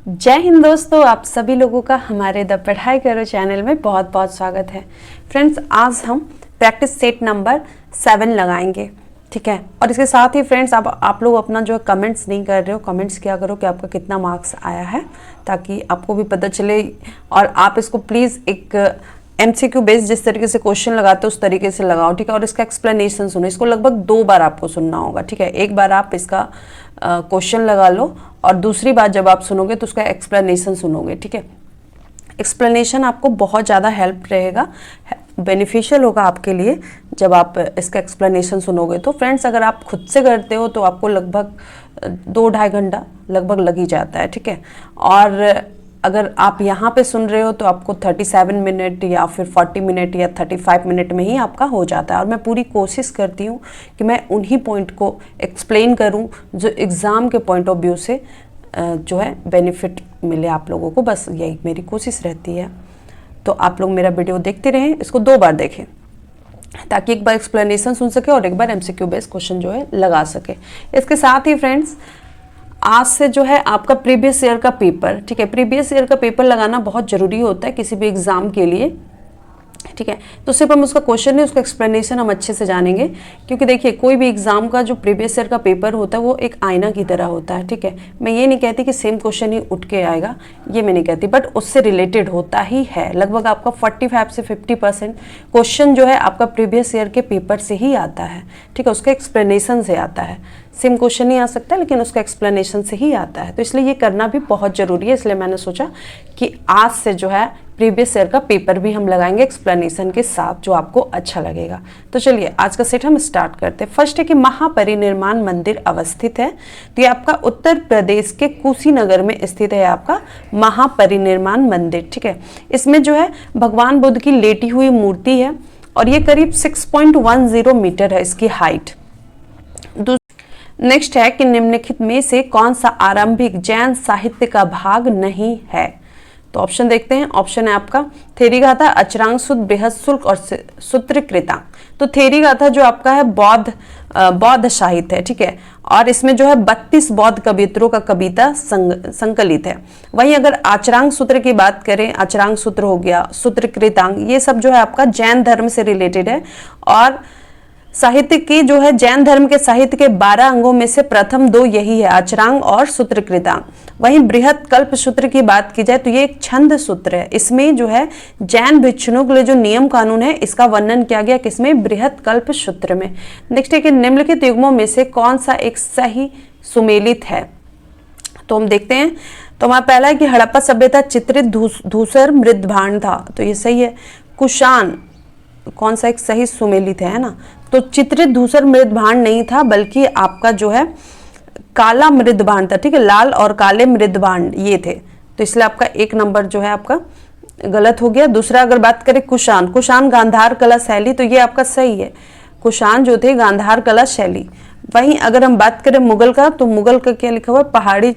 जय हिंद दोस्तों, आप सभी लोगों का हमारे द पढ़ाई करो चैनल में बहुत बहुत स्वागत है। फ्रेंड्स, आज हम प्रैक्टिस सेट नंबर 7 लगाएंगे, ठीक है। और इसके साथ ही फ्रेंड्स, आप लोग अपना जो कमेंट्स नहीं कर रहे हो, कमेंट्स किया करो कि आपका कितना मार्क्स आया है, ताकि आपको भी पता चले। और आप इसको प्लीज़ एक MCQ बेस्ड जिस तरीके से क्वेश्चन लगाते हो उस तरीके से लगाओ, ठीक है। और इसका एक्सप्लेनेशन सुनो, इसको लगभग 2 बार आपको सुनना होगा, ठीक है। एक बार आप इसका क्वेश्चन लगा लो और दूसरी बार जब आप सुनोगे तो उसका एक्सप्लेनेशन सुनोगे, ठीक है। एक्सप्लेनेशन आपको बहुत ज़्यादा हेल्प रहेगा, बेनिफिशियल होगा आपके लिए जब आप इसका एक्सप्लेनेशन सुनोगे। तो फ्रेंड्स, अगर आप खुद से करते हो तो आपको लगभग 2-2.5 घंटा लगभग लग ही जाता है, ठीक है। और अगर आप यहाँ पे सुन रहे हो तो आपको 37 मिनट या फिर 40 मिनट या 35 मिनट में ही आपका हो जाता है। और मैं पूरी कोशिश करती हूँ कि मैं उन्हीं पॉइंट को एक्सप्लेन करूँ जो एग्ज़ाम के पॉइंट ऑफ व्यू से जो है बेनिफिट मिले आप लोगों को, बस यही मेरी कोशिश रहती है। तो आप लोग मेरा वीडियो देखते रहें, इसको 2 बार देखें ताकि एक बार एक्सप्लेनेशन सुन सके और एक बार MCQ बेस्ड क्वेश्चन जो है लगा सके। इसके साथ ही फ्रेंड्स, आज से जो है आपका प्रीवियस ईयर का पेपर, ठीक है। प्रीवियस ईयर का पेपर लगाना बहुत ज़रूरी होता है किसी भी एग्ज़ाम के लिए, ठीक है। तो सिर्फ हम उसका क्वेश्चन नहीं, उसका एक्सप्लेनेशन हम अच्छे से जानेंगे, क्योंकि देखिए कोई भी एग्ज़ाम का जो प्रीवियस ईयर का पेपर होता है वो एक आईना की तरह होता है, ठीक है। मैं ये नहीं कहती कि सेम क्वेश्चन ही उठ के आएगा, ये मैं नहीं कहती, बट उससे रिलेटेड होता ही है। लगभग आपका 45 से 50% क्वेश्चन जो है आपका प्रीवियस ईयर के पेपर से ही आता है, ठीक है। उसके एक्सप्लेनेशन से आता है, सेम क्वेश्चन नहीं आ सकता लेकिन उसका एक्सप्लेनेशन से ही आता है। तो इसलिए ये करना भी बहुत ज़रूरी है। इसलिए मैंने सोचा कि आज से जो है प्रीवियस ईयर का पेपर भी हम लगाएंगे एक्सप्लेनेशन के साथ, जो आपको अच्छा लगेगा। तो चलिए आज का सेट हम स्टार्ट करते हैं। फर्स्ट है कि महापरिनिर्वाण मंदिर अवस्थित है, तो ये आपका उत्तर प्रदेश के कुशीनगर में स्थित है आपका महापरिनिर्वाण मंदिर, ठीक है। इसमें जो है भगवान बुद्ध की लेटी हुई मूर्ति है और ये करीब 6.10 मीटर है इसकी हाइट। नेक्स्ट है कि निम्नलिखित में से कौन सा आरंभिक जैन साहित्य का भाग नहीं है। तो ऑप्शन देखते हैं। ऑप्शन है आपका थेरी गाथा, अचरांग सूत्र, बृहद शुल्क और सूत्रकृतांग। तो थेरी गाथा जो आपका है बौद्ध साहित्य है, ठीक है। और इसमें जो है 32 बौद्ध कवित्रों का कविता संकलित है। वहीं अगर आचरांग सूत्र की बात करें, आचरांग सूत्र हो गया, सूत्रकृतांग, ये सब जो है आपका जैन धर्म से रिलेटेड है। और साहित्य की जो है जैन धर्म के साहित्य के 12 अंगों में से प्रथम 2 यही है, आचरांग और सूत्रकृतांग। वहीं बृहद कल्प सूत्र की बात की जाए तो ये एक छंद सूत्र है। इसमें जो है जैन भिक्षुओं के लिए जो नियम कानून है इसका वर्णन किया गया किसमें, बृहद कल्प सूत्र में। नेक्स्ट है कि निम्नलिखित युग्मों में से कौन सा एक सही सुमेलित है। तो हम देखते हैं। तो हमारा पहला है कि हड़प्पा सभ्यता चित्रित धूसर मृदभांड था, तो ये सही है। कुषाण कौन सा एक सही सुमेलित है ना, तो चित्रित धूसर मृदभांड नहीं था, बल्कि आपका जो है काला मृदभांड था, ठीक है। लाल और काले मृदभांड ये थे, तो इसलिए आपका 1 नंबर जो है आपका गलत हो गया। दूसरा अगर बात करें कुषाण गांधार कला शैली, तो ये आपका सही है। कुषाण जो थे गांधार कला शैली। वहीं अगर हम बात करें मुगल का, तो मुगल का क्या लिखा हुआ है, पहाड़ी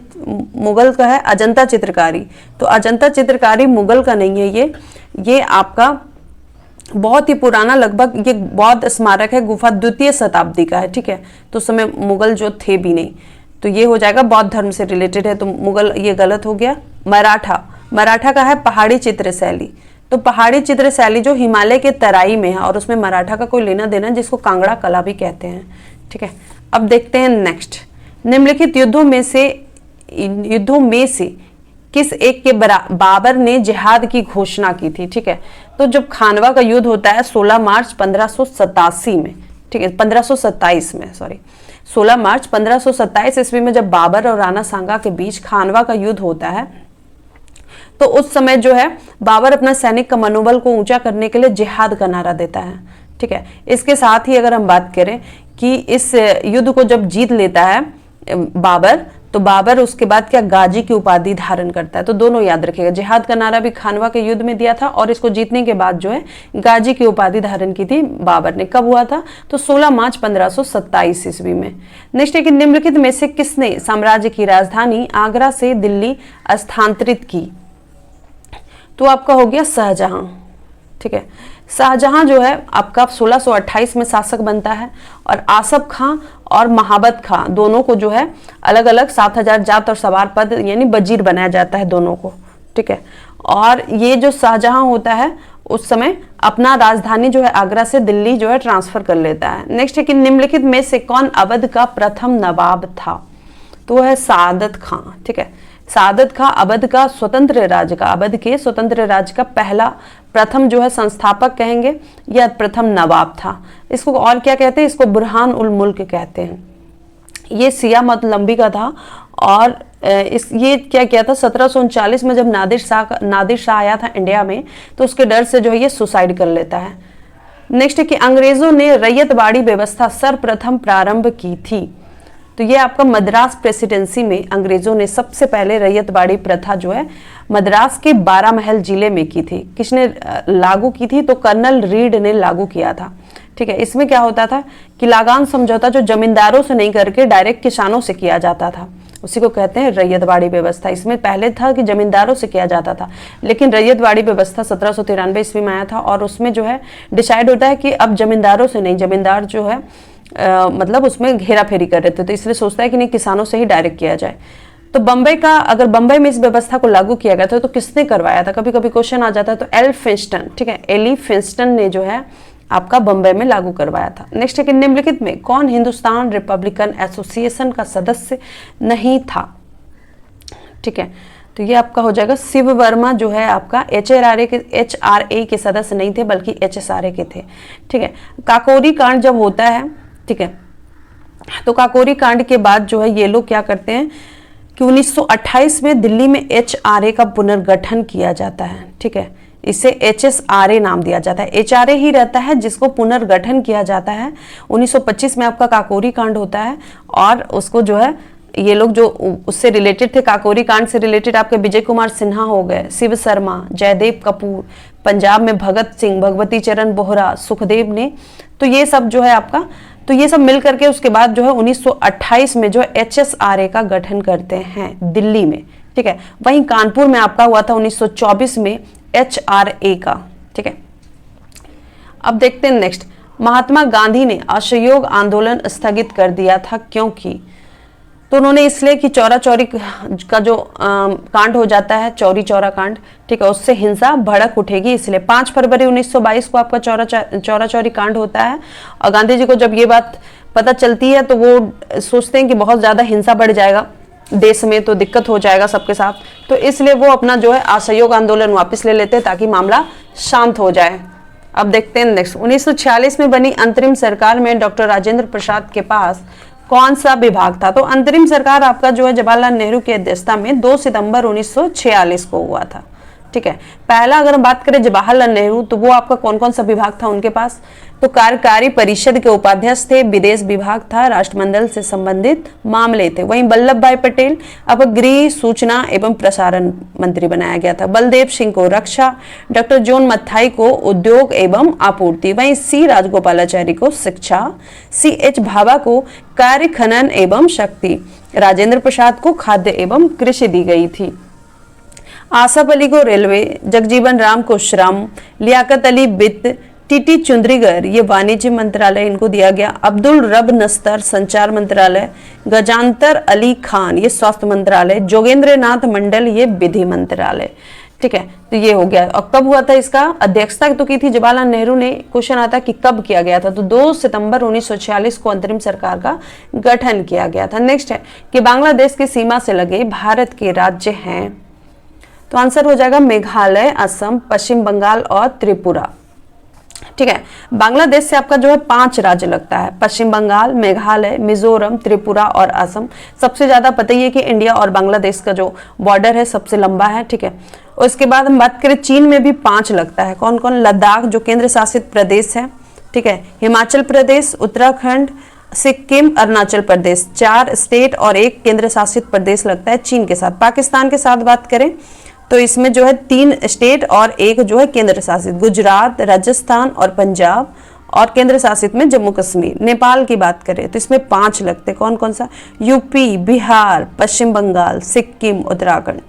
मुगल का है अजंता चित्रकारी। तो अजंता चित्रकारी मुगल का नहीं है, ये आपका बहुत ही पुराना, लगभग ये बौद्ध स्मारक है, गुफा 2वीं शताब्दी का है, ठीक है। तो उस समय मुगल जो थे भी नहीं, तो ये हो जाएगा बौद्ध धर्म से रिलेटेड है, तो मुगल ये गलत हो गया। मराठा का है पहाड़ी चित्र शैली। तो पहाड़ी चित्र शैली जो हिमालय के तराई में है और उसमें मराठा का कोई लेना देना, जिसको कांगड़ा कला भी कहते हैं, ठीक है। अब देखते हैं नेक्स्ट। निम्नलिखित युद्धों में से किस एक के बाबर ने जिहाद की घोषणा की थी, ठीक है। तो जब खानवा का युद्ध होता है 16 मार्च 1587 में, ठीक है, 1527 में, सॉरी 16 मार्च 1527 ईस्वी में जब बाबर और राणा सांगा के बीच खानवा का युद्ध होता है, तो उस समय जो है बाबर अपना सैनिक का मनोबल को ऊंचा करने के लिए जिहाद का नारा देता है, ठीक है। इसके साथ ही अगर हम बात करें कि इस युद्ध को जब जीत लेता है बाबर, तो बाबर उसके बाद क्या गाजी की उपाधि धारण करता है। तो दोनों याद रखिएगा, जिहाद का नारा भी खानवा के युद्ध में दिया था और इसको जीतने के बाद जो है गाजी की उपाधि धारण की थी बाबर ने। कब हुआ था, तो 16 मार्च 1527 ईस्वी में। नेक्स्ट है कि निम्नलिखित में से किसने साम्राज्य की राजधानी आगरा से दिल्ली स्थानांतरित की। तो आपका हो गया शाहजहां, ठीक है। शाहजहां जो है आपका 1628 में शासक बनता है और आसफ खां और महाबत खां दोनों को जो है अलग अलग 7000 जात और सवार पद यानी वजीर बनाया जाता है दोनों को, ठीक है। और ये जो शाहजहां होता है उस समय अपना राजधानी जो है आगरा से दिल्ली जो है ट्रांसफर कर लेता है। नेक्स्ट है कि निम्नलिखित में से कौन अवध का प्रथम नवाब था, तो वह है सादत खां, ठीक है। सादत खां अवध का स्वतंत्र राज्य का, अवध के स्वतंत्र राज्य का पहला प्रथम जो है संस्थापक कहेंगे या प्रथम नवाब था। इसको और क्या कहते हैं, इसको बुरहान उल मुल्क कहते हैं। ये सिया मतलम्बी का था और ये क्या किया था 1739 में जब नादिर शाह आया था इंडिया में तो उसके डर से जो है ये सुसाइड कर लेता है। नेक्स्ट है कि अंग्रेजों ने रैयतवाड़ी व्यवस्था सर्वप्रथम प्रारंभ की थी, तो ये आपका मद्रास प्रेसिडेंसी में अंग्रेजों ने सबसे पहले रैयतवाड़ी प्रथा जो है मद्रास के 12 महल जिले में की थी। किसने लागू की थी, तो कर्नल रीड ने लागू किया था, ठीक है। इसमें क्या होता था कि लागान समझौता जो जमींदारों से नहीं करके डायरेक्ट किसानों से किया जाता था, उसी को कहते हैं रैयतवाड़ी व्यवस्था। इसमें पहले था कि जमींदारों से किया जाता था, लेकिन रैयतवाड़ी व्यवस्था 1793 ईस्वी में आया था और उसमें जो है डिसाइड होता है कि अब जमींदारों से नहीं, जमींदार जो है मतलब उसमें घेरा फेरी कर रहे थे, तो इसलिए सोचता है कि नहीं किसानों से ही डायरेक्ट किया जाए। तो बम्बई का, अगर बम्बई में इस व्यवस्था को लागू किया गया था तो किसने करवाया था, कभी कभी क्वेश्चन आ जाता है, तो एल फिंस्टन, ठीक है, एली फिंस्टन ने जो है आपका बम्बई में लागू करवाया था। नेक्स्ट है कि निम्नलिखित में कौन हिंदुस्तान रिपब्लिकन एसोसिएशन का सदस्य नहीं था, ठीक है। तो ये आपका हो जाएगा शिव वर्मा जो है आपका HRA के सदस्य नहीं थे बल्कि HSRA के थे, ठीक है। काकोरी कांड जब होता है, ठीक है, तो काकोरी कांड के बाद जो है ये लोग क्या करते हैं कि 1928 में दिल्ली में HRA का पुनर्गठन किया जाता है, ठीक है। इसे HSRA नाम दिया जाता है, HRA ही रहता है जिसको पुनर्गठन किया जाता है। 1925 में आपका काकोरी कांड होता है और उसको जो है ये लोग जो उससे रिलेटेड थे, काकोरी कांड से रिलेटेड आपके विजय कुमार सिन्हा हो गए, शिव शर्मा, जयदेव कपूर, पंजाब में भगत सिंह, भगवती चरण बोहरा, सुखदेव ने, तो ये सब जो है आपका, तो ये सब मिल करके उसके बाद जो है 1928 में जो है HSRA का गठन करते हैं दिल्ली में, ठीक है। वहीं कानपुर में आपका हुआ था 1924 में HRA का, ठीक है। अब देखते हैं नेक्स्ट, महात्मा गांधी ने असहयोग आंदोलन स्थगित कर दिया था क्योंकि, तो उन्होंने इसलिए कि चौरा चौरी का जो कांड हो जाता है, चौरी चौरा कांड, ठीक है, उससे हिंसा भड़क उठेगी, इसलिए 5 फरवरी 1922 को आपका चौरा चौरी कांड होता है। और गांधी जी को जब ये बात पता चलती है तो वो सोचते हैं कि बहुत ज़्यादा हिंसा बढ़ जाएगा देश में, तो दिक्कत हो जाएगा सबके साथ, तो इसलिए वो अपना जो है असहयोग आंदोलन वापस ले लेते हैं ताकि मामला शांत हो जाए। अब देखते हैं नेक्स्ट, 1946 में बनी अंतरिम सरकार में डॉक्टर राजेंद्र प्रसाद के पास कौन सा विभाग था, तो अंतरिम सरकार आपका जो है जवाहरलाल नेहरू की अध्यक्षता में 2 सितंबर 1946 को हुआ था, ठीक है। पहला अगर हम बात करें जवाहरलाल नेहरू, तो वो आपका कौन कौन सा विभाग था उनके पास, तो कार्यकारी परिषद के उपाध्यक्ष थे, विदेश विभाग था, राष्ट्रमंडल से संबंधित मामले थे। वहीं वल्लभ भाई पटेल अब गृह, सूचना एवं प्रसारण मंत्री बनाया गया था। बलदेव सिंह को रक्षा, डॉक्टर जॉन मथाई को उद्योग एवं आपूर्ति, वहीं सी राजगोपालाचारी को शिक्षा, CH भाभा को कार्य, खनन एवं शक्ति, राजेंद्र प्रसाद को खाद्य एवं कृषि दी गई थी। आसफ अली को रेलवे, जगजीवन राम को श्रम, लियाकत अली वित्त, TT चुंद्रीगर ये वाणिज्य मंत्रालय इनको दिया गया, अब्दुल रब नस्तर संचार मंत्रालय, गजांतर अली खान ये स्वास्थ्य मंत्रालय, जोगेंद्र नाथ मंडल ये विधि मंत्रालय, ठीक है। तो ये हो गया। और कब हुआ था इसका अध्यक्षता तो की थी जवाहरलाल नेहरू ने, क्वेश्चन आता कि कब किया गया था, तो 2 सितंबर 1946 को अंतरिम सरकार का गठन किया गया था। नेक्स्ट है कि बांग्लादेश की सीमा से लगे भारत के राज्य हैं, तो आंसर हो जाएगा मेघालय, असम, पश्चिम बंगाल और त्रिपुरा, ठीक है। बांग्लादेश से आपका जो है 5 राज्य लगता है, पश्चिम बंगाल, मेघालय, मिजोरम, त्रिपुरा और असम। सबसे ज्यादा पता ही है कि इंडिया और बांग्लादेश का जो बॉर्डर है सबसे लंबा है, ठीक है। और इसके बाद हम बात करें चीन में भी 5 लगता है, कौन कौन, लद्दाख जो केंद्र शासित प्रदेश है, ठीक है, हिमाचल प्रदेश, उत्तराखंड, सिक्किम, अरुणाचल प्रदेश, 4 स्टेट और 1 केंद्र शासित प्रदेश लगता है चीन के साथ। पाकिस्तान के साथ बात करें तो इसमें जो है 3 स्टेट और 1 जो है केंद्र शासित, गुजरात, राजस्थान और पंजाब, और केंद्र शासित में जम्मू कश्मीर। नेपाल की बात करें तो इसमें 5 लगते, कौन कौन सा, यूपी, बिहार, पश्चिम बंगाल, सिक्किम, उत्तराखंड।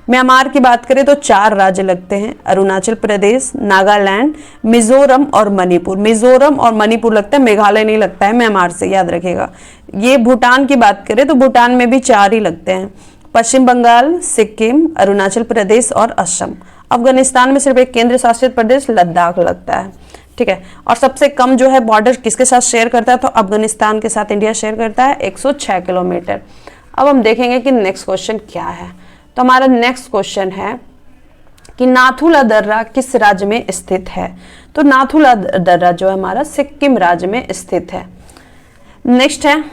म्यांमार की बात करें तो 4 राज्य लगते हैं, अरुणाचल प्रदेश, नागालैंड, मिजोरम और मणिपुर। मिजोरम और मणिपुर लगता है, मेघालय नहीं लगता है म्यांमार से, याद रखिएगा। ये भूटान की बात करें तो भूटान में भी 4 ही लगते हैं, पश्चिम बंगाल, सिक्किम, अरुणाचल प्रदेश और असम। अफगानिस्तान में सिर्फ एक केंद्र शासित प्रदेश लद्दाख लगता है, ठीक है। और सबसे कम जो है बॉर्डर किसके साथ शेयर करता है, तो अफगानिस्तान के साथ इंडिया शेयर करता है 106 किलोमीटर। अब हम देखेंगे कि नेक्स्ट क्वेश्चन क्या है। तो हमारा नेक्स्ट क्वेश्चन है कि नाथुला दर्रा किस राज्य में स्थित है। तो नाथुला दर्रा जो है हमारा सिक्किम राज्य में स्थित है। नेक्स्ट है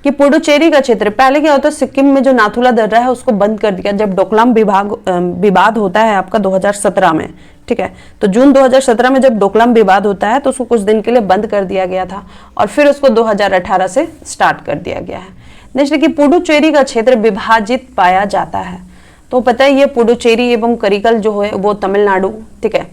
कि पुडुचेरी का क्षेत्र, पहले क्या होता है सिक्किम में जो नाथुला दर्रा है उसको बंद कर दिया जब डोकलाम विवाद होता है आपका 2017 में, ठीक है। तो जून 2017 में जब डोकलाम विवाद होता है तो उसको कुछ दिन के लिए बंद कर दिया गया था और फिर उसको 2018 से स्टार्ट कर दिया गया है। नेक्स्ट है कि पुडुचेरी का क्षेत्र विभाजित पाया जाता है। तो पता है ये पुडुचेरी एवं करिकल जो है वो तमिलनाडु, ठीक है।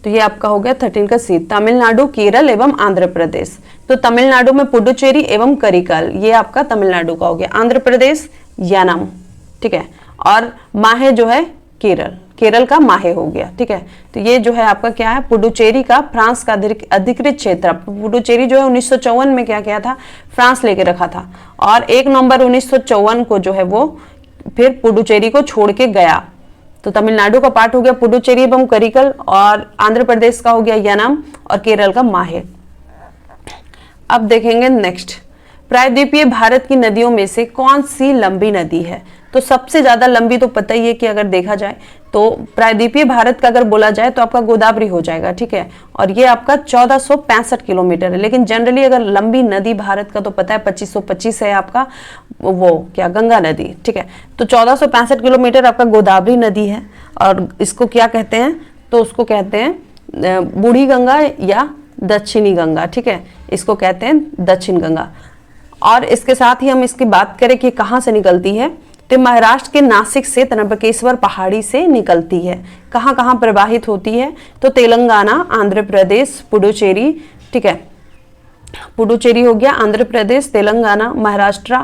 तो ये आपका हो गया 13 का सी, तमिलनाडु, केरल एवं आंध्र प्रदेश। तो तमिलनाडु में पुडुचेरी एवं करिकल, ये आपका तमिलनाडु का हो गया। आंध्र प्रदेश यानम, ठीक है। और माहे जो है केरल, केरल का माहे हो गया, ठीक है। तो ये जो है आपका क्या है, पुडुचेरी का फ्रांस का अधिकृत क्षेत्र। पुडुचेरी जो है 1954 में क्या किया था, फ्रांस लेके रखा था और 1 नवंबर 1954 को जो है वो फिर पुडुचेरी को छोड़ के गया। तो तमिलनाडु का पार्ट हो गया पुडुचेरी एवं करिकल और आंध्र प्रदेश का हो गया यानम और केरल का माहे। अब देखेंगे नेक्स्ट, प्रायद्वीपीय भारत की नदियों में से कौन सी लंबी नदी है। तो सबसे ज्यादा लंबी तो पता ही है कि अगर देखा जाए तो प्रायद्वीपीय भारत का अगर बोला जाए तो आपका गोदावरी हो जाएगा, ठीक है। और ये आपका 1465 किलोमीटर है। लेकिन जनरली अगर लंबी नदी भारत का तो पता है 2525 है आपका वो क्या गंगा नदी, ठीक है। तो 1465 किलोमीटर आपका गोदावरी नदी है और इसको क्या कहते हैं, तो उसको कहते हैं बूढ़ी गंगा या दक्षिणी गंगा, ठीक है। इसको कहते हैं दक्षिण गंगा। और इसके साथ ही हम इसकी बात करें कि कहाँ से निकलती है, तो महाराष्ट्र के नासिक से त्र्यंबकेश्वर पहाड़ी से निकलती है। कहाँ कहाँ प्रवाहित होती है, तो तेलंगाना, आंध्र प्रदेश, पुडुचेरी, ठीक है। पुडुचेरी हो गया, आंध्र प्रदेश, तेलंगाना, महाराष्ट्र,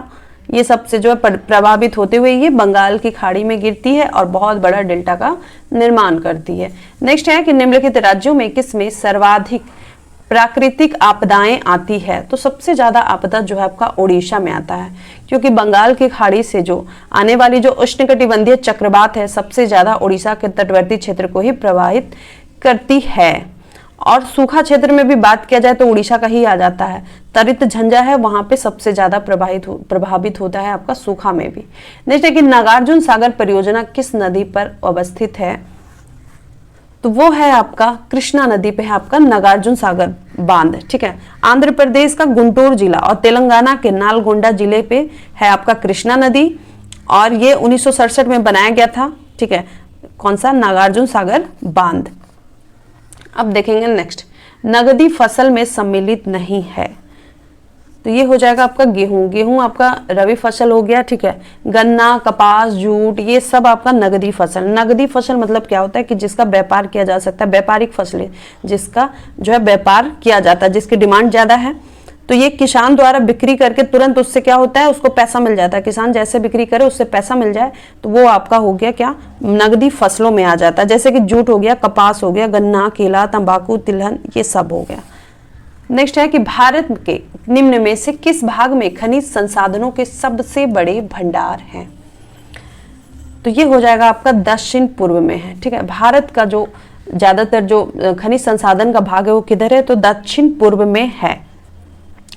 ये सबसे जो है प्रभावित होते हुए ये बंगाल की खाड़ी में गिरती है और बहुत बड़ा डेल्टा का निर्माण करती है। नेक्स्ट है कि निम्नलिखित राज्यों में किसमें सर्वाधिक प्राकृतिक आपदाएं आती है। तो सबसे ज्यादा आपदा जो है आपका उड़ीसा में आता है, क्योंकि बंगाल की खाड़ी से जो आने वाली जो उष्णकटिबंधीय चक्रवात है सबसे ज्यादा उड़ीसा के तटवर्ती क्षेत्र को ही प्रभावित करती है। और सूखा क्षेत्र में भी बात किया जाए तो उड़ीसा का ही आ जाता है। तरित झंझा है वहां पे सबसे ज्यादा प्रभावित होता है आपका सूखा में भी। नेक्स्ट है कि नागार्जुन सागर परियोजना किस नदी पर अवस्थित है, तो वो है आपका कृष्णा नदी पे है आपका नागार्जुन सागर बांध, ठीक है। आंध्र प्रदेश का गुंटूर जिला और तेलंगाना के नालगोंडा जिले पे है आपका कृष्णा नदी और ये 1967 में बनाया गया था, ठीक है। कौन सा, नागार्जुन सागर बांध। अब देखेंगे नेक्स्ट, नगदी फसल में सम्मिलित नहीं है, तो ये हो जाएगा आपका गेहूं। गेहूं आपका रबी फसल हो गया, ठीक है। गन्ना, कपास, जूट, ये सब आपका नगदी फसल। नगदी फसल मतलब क्या होता है कि जिसका व्यापार किया जा सकता है, व्यापारिक फसलें जिसका जो है व्यापार किया जाता है, जिसकी डिमांड ज्यादा है। तो ये किसान द्वारा बिक्री करके तुरंत उससे क्या होता है, उसको पैसा मिल जाता है। किसान जैसे बिक्री करे उससे पैसा मिल जाए तो वो आपका हो गया क्या, नगदी फसलों में आ जाता है। जैसे कि जूट हो गया, कपास हो गया, गन्ना, केला, तंबाकू, तिलहन, ये सब हो गया। नेक्स्ट है कि भारत के निम्न में से किस भाग में खनिज संसाधनों के सबसे बड़े भंडार हैं, तो ये हो जाएगा आपका दक्षिण पूर्व में है, ठीक है। भारत का जो ज्यादातर जो खनिज संसाधन का भाग है वो किधर है, तो दक्षिण पूर्व में है,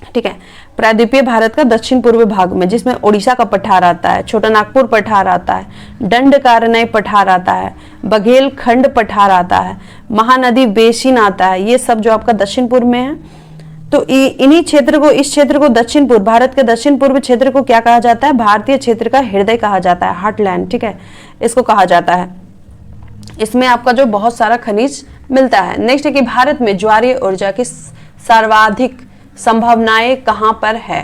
ठीक है। प्रायद्वीपीय भारत का दक्षिण पूर्व भाग में, जिसमें ओडिशा का पठार आता है, छोटा नागपुर पठार आता है, दंडकारण्य पठार आता है, बघेलखंड पठार आता है, महानदी बेसिन आता है, ये सब जो आपका दक्षिण पूर्व में है। तो इन्हीं क्षेत्र को, इस क्षेत्र को दक्षिण पूर्व, भारत के दक्षिण पूर्व क्षेत्र को क्या कहा जाता है, भारतीय क्षेत्र का हृदय कहा जाता है, हार्टलैंड, ठीक है, इसको कहा जाता है। इसमें आपका जो बहुत सारा खनिज मिलता है। नेक्स्ट है कि भारत में ज्वारीय ऊर्जा की सर्वाधिक संभावनाएं कहां पर है,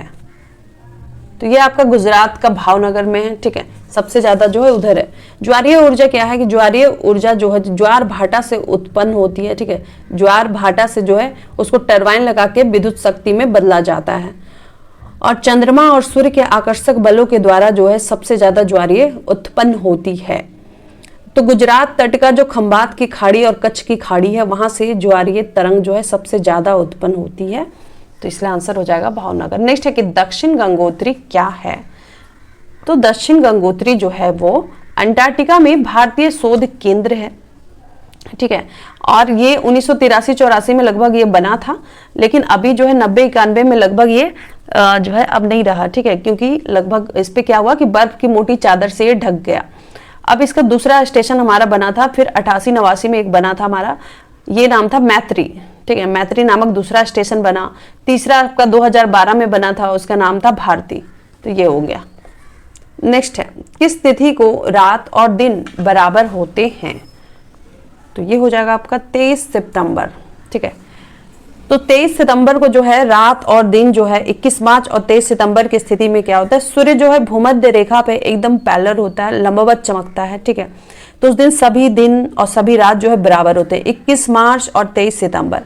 तो ये आपका गुजरात का भावनगर में है, ठीक है। सबसे ज्यादा जो है उधर है। ज्वारीय ऊर्जा क्या है कि ज्वारीय ऊर्जा जो है ज्वार भाटा से उत्पन्न होती है, ठीक है। ज्वार भाटा से जो है उसको टरबाइन लगा के विद्युत शक्ति में बदला जाता है और चंद्रमा और सूर्य के आकर्षक बलों के द्वारा जो है सबसे ज्यादा ज्वारीय उत्पन्न होती है। तो गुजरात तट का जो खंबात की खाड़ी और कच्छ की खाड़ी है वहां से ज्वारीय तरंग जो है सबसे ज्यादा उत्पन्न होती है। तो इसलिए आंसर हो जाएगा भावनगर। नेक्स्ट है कि दक्षिण गंगोत्री क्या है। तो दक्षिण गंगोत्री जो है वो अंटार्कटिका में भारतीय शोध केंद्र है, ठीक है। और ये 1983-84 में लगभग ये बना था, लेकिन अभी जो है 90-91 में लगभग ये जो है अब नहीं रहा, ठीक है, क्योंकि लगभग इस पे क्या हुआ कि बर्फ की मोटी चादर से ये ढक गया। अब इसका दूसरा स्टेशन हमारा बना था, फिर 88-89 में एक बना था हमारा, ये नाम था मैत्री, ठीक है, मैत्री नामक दूसरा स्टेशन बना। तीसरा आपका 2012 में बना था, उसका नाम था भारती। तो ये हो गया। नेक्स्ट है किस तिथि को रात और दिन बराबर होते हैं। तो ये हो जाएगा आपका 23 सितंबर, ठीक है। तो 23 सितंबर को जो है रात और दिन जो है 21 मार्च और 23 सितंबर की स्थिति में क्या होता है, सूर्य जो है भूमध्य रेखा पे एकदम पैरेलल होता है, लंबवत चमकता है, ठीक है। तो उस दिन सभी दिन और सभी रात जो है बराबर होते हैं, 21 मार्च और 23 सितंबर।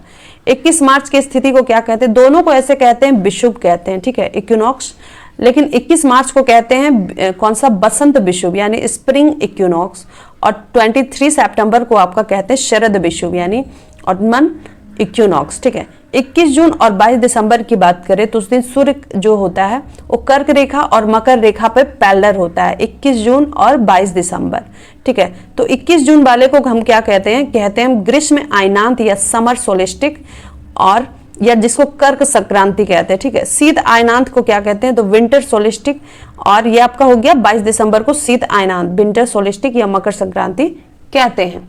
21 मार्च की स्थिति को क्या कहते हैं, दोनों को ऐसे कहते हैं विषुव कहते हैं, ठीक है, इक्विनॉक्स। लेकिन 21 मार्च को कहते हैं कौन सा, बसंत विषुव यानी स्प्रिंग इक्विनॉक्स। और 23 सितंबर को आपका कहते हैं शरद विषुव यानी ऑटमन इक्विनॉक्स, ठीक है। 21 जून और 22 दिसंबर की बात करें तो उस दिन सूर्य जो होता है वो कर्क रेखा और मकर रेखा पे पैरेलल होता है, 21 जून और 22 दिसंबर, ठीक है। तो 21 जून वाले को हम क्या कहते हैं ग्रीष्म आयनांत या समर सोलिस्टिक, और या जिसको कर्क संक्रांति कहते हैं, ठीक है। शीत आयनांत को क्या कहते हैं, तो विंटर सोलिस्टिक, और ये आपका हो गया 22 दिसंबर को शीत आयनांत, विंटर सोलिस्टिक या मकर संक्रांति कहते हैं।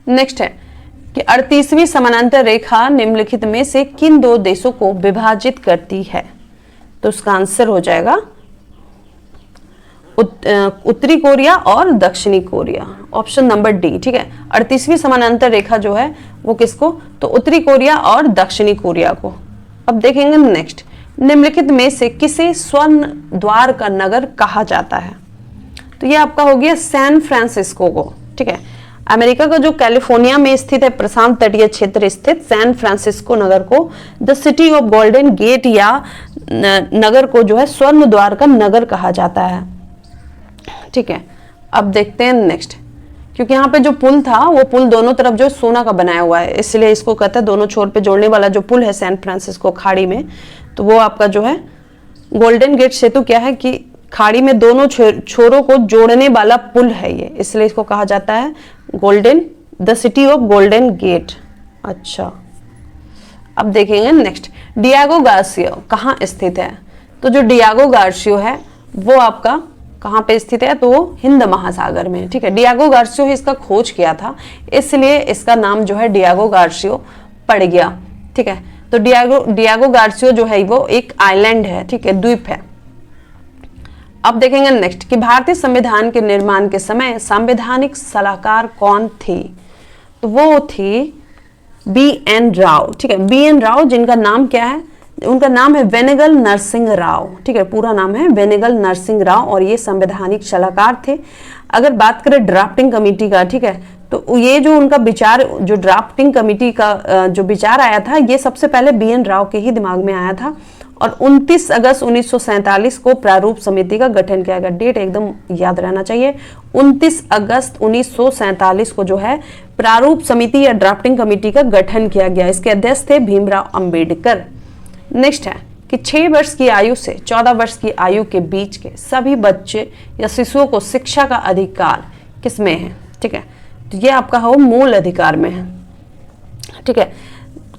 नेक्स्ट है कि 38वीं समानांतर रेखा निम्नलिखित में से किन दो देशों को विभाजित करती है। तो उसका आंसर हो जाएगा उत्तरी कोरिया और दक्षिणी कोरिया, ऑप्शन नंबर डी, ठीक है। 38वीं समानांतर रेखा जो है वो किसको, तो उत्तरी कोरिया और दक्षिणी कोरिया को। अब देखेंगे नेक्स्ट, निम्नलिखित में से किसे स्वर्ण द्वार का नगर कहा जाता है। तो ये आपका हो गया सैन फ्रांसिस्को को, ठीक है। अमेरिका का जो कैलिफोर्निया में स्थित है प्रशांत तटीय क्षेत्र स्थित सैन फ्रांसिस्को नगर को the city of golden gate या नगर को जो है स्वर्ण द्वार का नगर कहा जाता है, ठीक है। अब देखते हैं नेक्स्ट, क्योंकि यहाँ पे जो पुल था वो पुल दोनों तरफ जो सोना का बनाया हुआ है, इसलिए इसको कहते हैं दोनों छोर पे जोड़ने वाला जो पुल है सैन फ्रांसिस्को खाड़ी में, तो वो आपका जो है गोल्डन गेट सेतु क्या है कि खाड़ी में दोनों छोरों को जोड़ने वाला पुल है ये, इसलिए इसको कहा जाता है golden, the city of golden gate. अच्छा, अब देखेंगे नेक्स्ट, डियागो गार्सियो कहाँ स्थित है। तो जो डियागो गार्सियो है वो आपका कहाँ पे स्थित है, तो वो हिंद महासागर में, ठीक है। डियागो गार्सियो ही इसका खोज किया था, इसलिए इसका नाम जो है डियागो गार्सियो पड़ गया, ठीक है। तो डियागो गार्सियो जो है वो एक आइलैंड है, ठीक है, द्वीप है। अब देखेंगे नेक्स्ट कि भारतीय संविधान के निर्माण के समय संवैधानिक सलाहकार कौन थी। तो वो थी B.N. राव, ठीक है। B.N. राव जिनका नाम क्या है, उनका नाम है वेनेगल नरसिंह राव, ठीक है, पूरा नाम है वेनेगल नरसिंह राव, और ये संवैधानिक सलाहकार थे। अगर बात करें ड्राफ्टिंग कमेटी का, ठीक है, तो ये जो उनका विचार, जो ड्राफ्टिंग कमेटी का जो विचार आया था, ये सबसे पहले B.N. राव के ही दिमाग में आया था। और 29 अगस्त 1947 को प्रारूप समिति का गठन किया गया। डेट एकदम याद रहना चाहिए, 29 अगस्त 1947 को जो है प्रारूप समिति या ड्राफ्टिंग कमेटी का गठन किया गया। इसके अध्यक्ष थे भीमराव अंबेडकर। नेक्स्ट है कि 6 वर्ष की आयु से 14 वर्ष की आयु के बीच के सभी बच्चे या शिशुओं को शिक्षा का अधिकार किसमें है, ठीक है। तो ये आपका हो मूल अधिकार में है, ठीक है।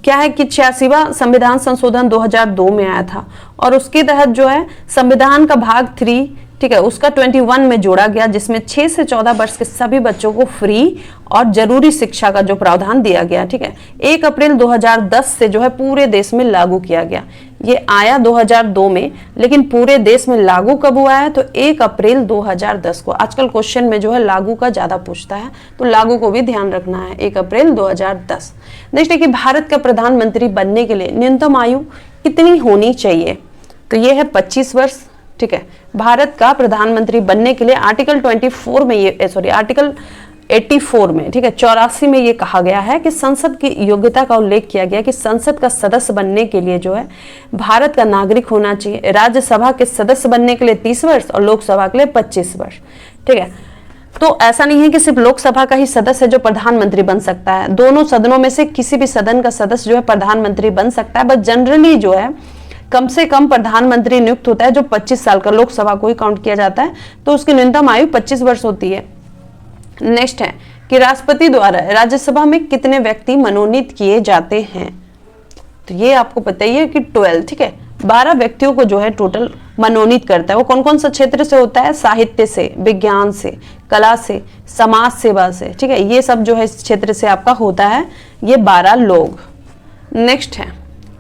क्या है कि 86वां संविधान संशोधन 2002 में आया था, और उसके तहत जो है संविधान का भाग 3, ठीक है, उसका 21 में जोड़ा गया, जिसमें 6 से 14 वर्ष के सभी बच्चों को फ्री और जरूरी शिक्षा का जो प्रावधान दिया गया, ठीक है। 1 अप्रैल 2010 से जो है पूरे देश में लागू किया गया। ये आया 2002 में, लेकिन पूरे देश में लागू कब हुआ है, तो 1 अप्रैल 2010 को। आजकल क्वेश्चन में जो है लागू का ज्यादा पूछता है, तो लागू को भी ध्यान रखना है, 1 अप्रैल 2010। नेक्स्ट है कि भारत का प्रधानमंत्री बनने के लिए न्यूनतम आयु कितनी होनी चाहिए। तो ये है 25 वर्ष, ठीक है। भारत का प्रधानमंत्री बनने के लिए आर्टिकल 24 में ये आर्टिकल 84 में, ठीक है, 84 में ये कहा गया है कि संसद की योग्यता का उल्लेख किया गया कि संसद का सदस्य बनने के लिए जो है भारत का नागरिक होना चाहिए। राज्यसभा के सदस्य बनने के लिए 30 वर्ष और लोकसभा के लिए 25 वर्ष, ठीक है। तो ऐसा नहीं है कि सिर्फ लोकसभा का ही सदस्य है जो प्रधानमंत्री बन सकता है, दोनों सदनों में से किसी भी सदन का सदस्य जो है प्रधानमंत्री बन सकता है। बट जनरली जो है कम से कम प्रधानमंत्री नियुक्त होता है जो 25 साल का, लोकसभा को ही काउंट किया जाता है, तो उसकी न्यूनतम आयु 25 वर्ष होती है। नेक्स्ट है कि राष्ट्रपति द्वारा राज्यसभा में कितने व्यक्ति मनोनीत किए जाते हैं, तो ये आपको पता ही है कि 12, ठीक है, 12 व्यक्तियों को जो है टोटल मनोनीत करता है। वो कौन कौन सा क्षेत्र से होता है, साहित्य से, विज्ञान से, कला से, समाज सेवा से, ठीक है, ये सब जो है इस क्षेत्र से आपका होता है, ये 12 लोग। नेक्स्ट है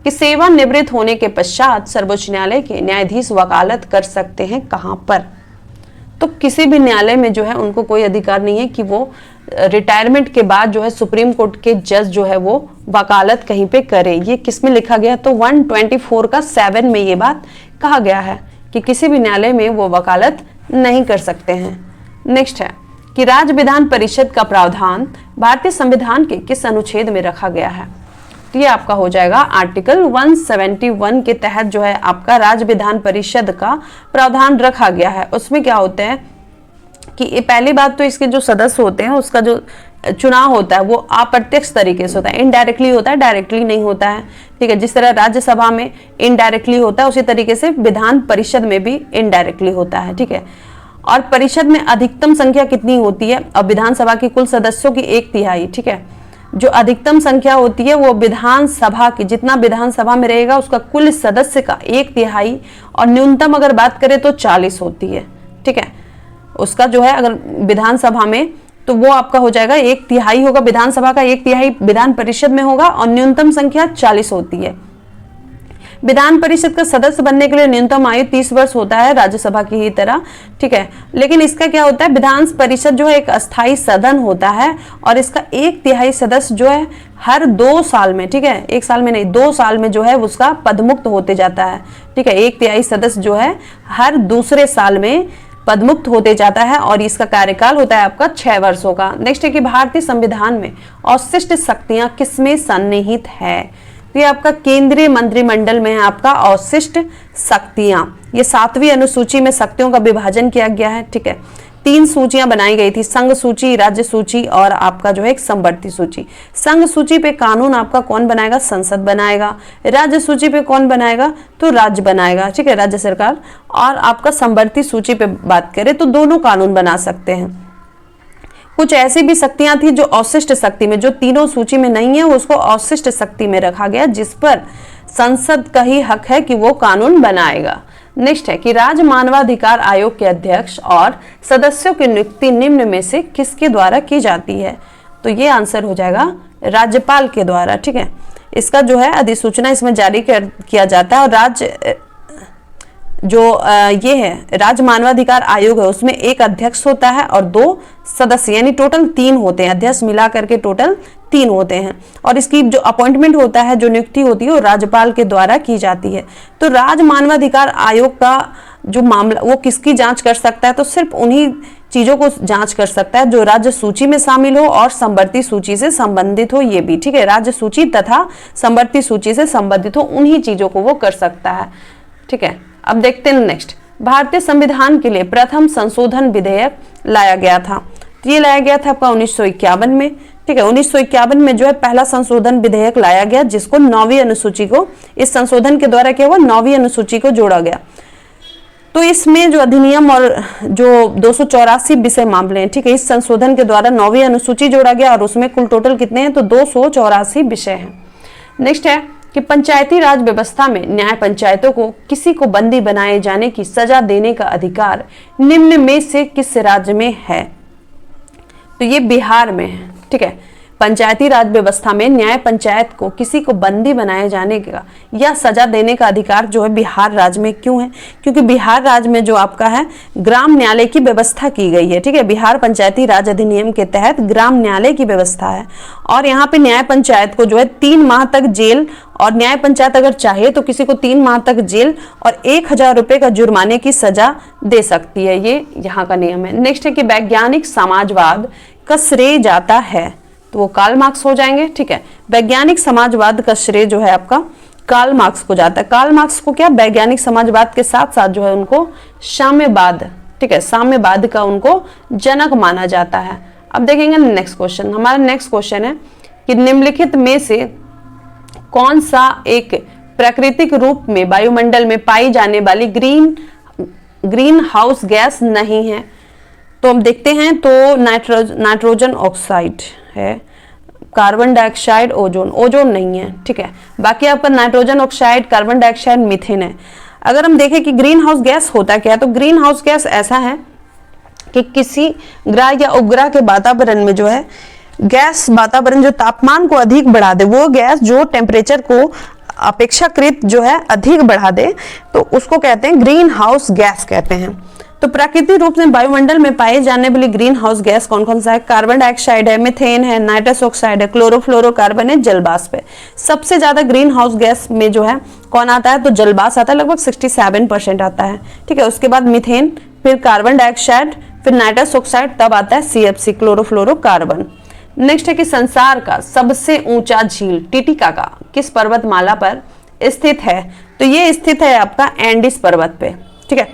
कि सेवानिवृत्त होने के पश्चात सर्वोच्च न्यायालय के न्यायाधीश वकालत कर सकते हैं कहां पर, तो किसी भी न्यायालय में जो है उनको कोई अधिकार नहीं है कि वो रिटायरमेंट के बाद जो है सुप्रीम कोर्ट के जज जो है वो वकालत कहीं पे करे। ये किस में लिखा गया, तो 124 का 7 में ये बात कहा गया है कि किसी भी न्यायालय में वो वकालत नहीं कर सकते हैं। नेक्स्ट है कि राज्य विधान परिषद का प्रावधान भारतीय संविधान के किस अनुच्छेद में रखा गया है, तो ये आपका हो जाएगा आर्टिकल 171 के तहत जो है आपका राज्य विधान परिषद का प्रावधान रखा गया है। उसमें क्या होते हैं कि पहली बात तो इसके जो सदस्य होते हैं उसका जो चुनाव होता है वो अप्रत्यक्ष तरीके से होता है, इनडायरेक्टली होता है, डायरेक्टली नहीं होता है, ठीक है। जिस तरह राज्यसभा में इनडायरेक्टली होता है उसी तरीके से विधान परिषद में भी इनडायरेक्टली होता है, ठीक है। और परिषद में अधिकतम संख्या कितनी होती है, और विधानसभा की कुल सदस्यों की 1/3, ठीक है। जो अधिकतम संख्या होती है वो विधानसभा की, जितना विधानसभा में रहेगा उसका कुल सदस्य का 1/3, और न्यूनतम अगर बात करें तो 40 होती है, ठीक है। उसका जो है अगर विधानसभा में तो वो आपका हो जाएगा 1/3 होगा, विधानसभा का 1/3 विधान परिषद में होगा, और न्यूनतम संख्या 40 होती है। विधान परिषद का सदस्य बनने के लिए न्यूनतम आयु 30 वर्ष होता है, राज्यसभा की ही तरह, ठीक है। लेकिन इसका क्या होता है, विधान परिषद जो है एक अस्थायी सदन होता है, और इसका 1/3 सदस्य जो है हर 2 साल में, ठीक है, 1 साल में नहीं 2 साल में जो है उसका पदमुक्त होते जाता है, ठीक है। 1/3 सदस्य जो है हर दूसरे साल में पदमुक्त होते जाता है, और इसका कार्यकाल होता है आपका 6 वर्षों का। नेक्स्ट है कि भारतीय संविधान में अवशिष्ट शक्तियां किसमें सन्निहित है, तो ये आपका केंद्रीय मंत्रिमंडल में है आपका अवशिष्ट शक्तियां। ये 7वीं अनुसूची में शक्तियों का विभाजन किया गया है, ठीक है। 3 सूचियां बनाई गई थी, संघ सूची, राज्य सूची और आपका जो है एक संवर्ती सूची। संघ सूची पे कानून आपका कौन बनाएगा, संसद बनाएगा। राज्य सूची पे कौन बनाएगा, तो राज्य बनाएगा, ठीक है, राज्य सरकार। और आपका संवर्ती सूची पे बात करें तो दोनों कानून बना सकते हैं। कुछ ऐसी भी शक्तियां थी जो अवशिष्ट शक्ति में, जो तीनों सूची में नहीं है, उसको अवशिष्ट शक्ति में रखा गया, जिस पर संसद का ही हक है कि वो कानून बनाएगा। नेक्स्ट है कि राज्य मानवाधिकार आयोग के अध्यक्ष और सदस्यों की नियुक्ति निम्न में से किसके द्वारा की जाती है, तो ये आंसर हो जाएगा राज्यपाल के द्वारा, ठीक है। इसका जो है अधिसूचना इसमें जारी किया जाता है, और राज्य जो ये है राज्य मानवाधिकार आयोग है उसमें एक अध्यक्ष होता है और 2 सदस्य, यानी टोटल 3 होते हैं, अध्यक्ष मिला करके टोटल 3 होते हैं। और इसकी जो अपॉइंटमेंट होता है, जो नियुक्ति होती है वो राज्यपाल के द्वारा की जाती है। तो राज्य मानवाधिकार आयोग का जो मामला वो किसकी जांच कर सकता है, तो सिर्फ उन्हीं चीजों को जांच कर सकता है जो राज्य सूची में शामिल हो और संवर्ती सूची से संबंधित हो, ये भी, ठीक है। राज्य सूची तथा संवर्ती सूची से संबंधित हो, उन्हीं चीजों को वो कर सकता है, ठीक है। अब देखते हैं नेक्स्ट, भारतीय संविधान के लिए प्रथम संशोधन विधेयक लाया गया था, तो ये लाया गया था आपका 1951 में, ठीक है। 1951 में जो है पहला संशोधन विधेयक लाया गया, जिसको 9वीं अनुसूची को, इस संशोधन के द्वारा क्या हुआ, 9वीं अनुसूची को जोड़ा गया। तो इसमें जो अधिनियम और जो 284 विषय मामले हैं, ठीक है, इस संशोधन के द्वारा 9वीं अनुसूची जोड़ा गया, और उसमें कुल टोटल कितने हैं, तो 284 विषय हैं। नेक्स्ट है कि पंचायती राज व्यवस्था में न्याय पंचायतों को किसी को बंदी बनाए जाने की सजा देने का अधिकार निम्न में से किस राज्य में है, तो ये बिहार में है, ठीक है। पंचायती राज व्यवस्था में न्याय पंचायत को किसी को बंदी बनाए जाने का या सजा देने का अधिकार जो है बिहार राज्य में क्यों है, क्योंकि बिहार राज्य में जो आपका है ग्राम न्यायालय की व्यवस्था की गई है, ठीक है। बिहार पंचायती राज अधिनियम के तहत ग्राम न्यायालय की व्यवस्था है, और यहाँ पे न्याय पंचायत को जो है 3 माह तक जेल, और न्याय पंचायत अगर चाहे तो किसी को 3 माह तक जेल और 1000 रुपए का जुर्माने की सजा दे सकती है, ये यहाँ का नियम है। नेक्स्ट है कि वैज्ञानिक समाजवाद का श्रेय जाता है तो वो कार्ल मार्क्स हो जाएंगे। ठीक है, वैज्ञानिक समाजवाद का श्रेय जो है आपका कार्ल मार्क्स को जाता है। कार्ल मार्क्स को क्या वैज्ञानिक समाजवाद के साथ साथ जो है उनको साम्यवाद, ठीक है, साम्यवाद का उनको जनक माना जाता है। अब देखेंगे नेक्स्ट क्वेश्चन। हमारा नेक्स्ट क्वेश्चन है कि निम्नलिखित में से कौन सा एक प्राकृतिक रूप में वायुमंडल में पाई जाने वाली ग्रीन हाउस गैस नहीं है। तो हम देखते हैं तो नाइट्रोजन ऑक्साइड है, कार्बन डाइऑक्साइड, ओजोन नहीं है। ठीक है, बाकी आपका nitrogen oxide, carbon dioxide, methane है। अगर हम देखें कि ग्रीन हाउस गैस होता क्या है, तो ग्रीन हाउस गैस ऐसा है कि किसी ग्रह या उपग्रह के वातावरण में जो है गैस, वातावरण जो तापमान को अधिक बढ़ा दे, वो गैस जो टेम्परेचर को अपेक्षाकृत जो है अधिक बढ़ा दे, तो उसको कहते हैं ग्रीन हाउस गैस कहते हैं। तो प्राकृतिक रूप से वायुमंडल में पाए जाने वाली ग्रीन हाउस गैस कौन कौन सा है? कार्बन डाइऑक्साइड है, मीथेन है, नाइट्रस ऑक्साइड है, क्लोरोफ्लोरोकार्बन है, जलवाष्प है। सबसे ज्यादा ग्रीन हाउस गैस में जो है कौन आता है? तो जलवाष्प आता है, लगभग 67% आता है। ठीक है, उसके बाद मीथेन, फिर कार्बन डाइऑक्साइड, फिर नाइट्रस ऑक्साइड, तब आता है CFC, क्लोरोफ्लोरोकार्बन। नेक्स्ट है कि संसार का सबसे ऊंचा झील टिटिकाका किस पर्वतमाला पर स्थित है? तो ये स्थित है आपका एंडीज पर्वत पे। ठीक है,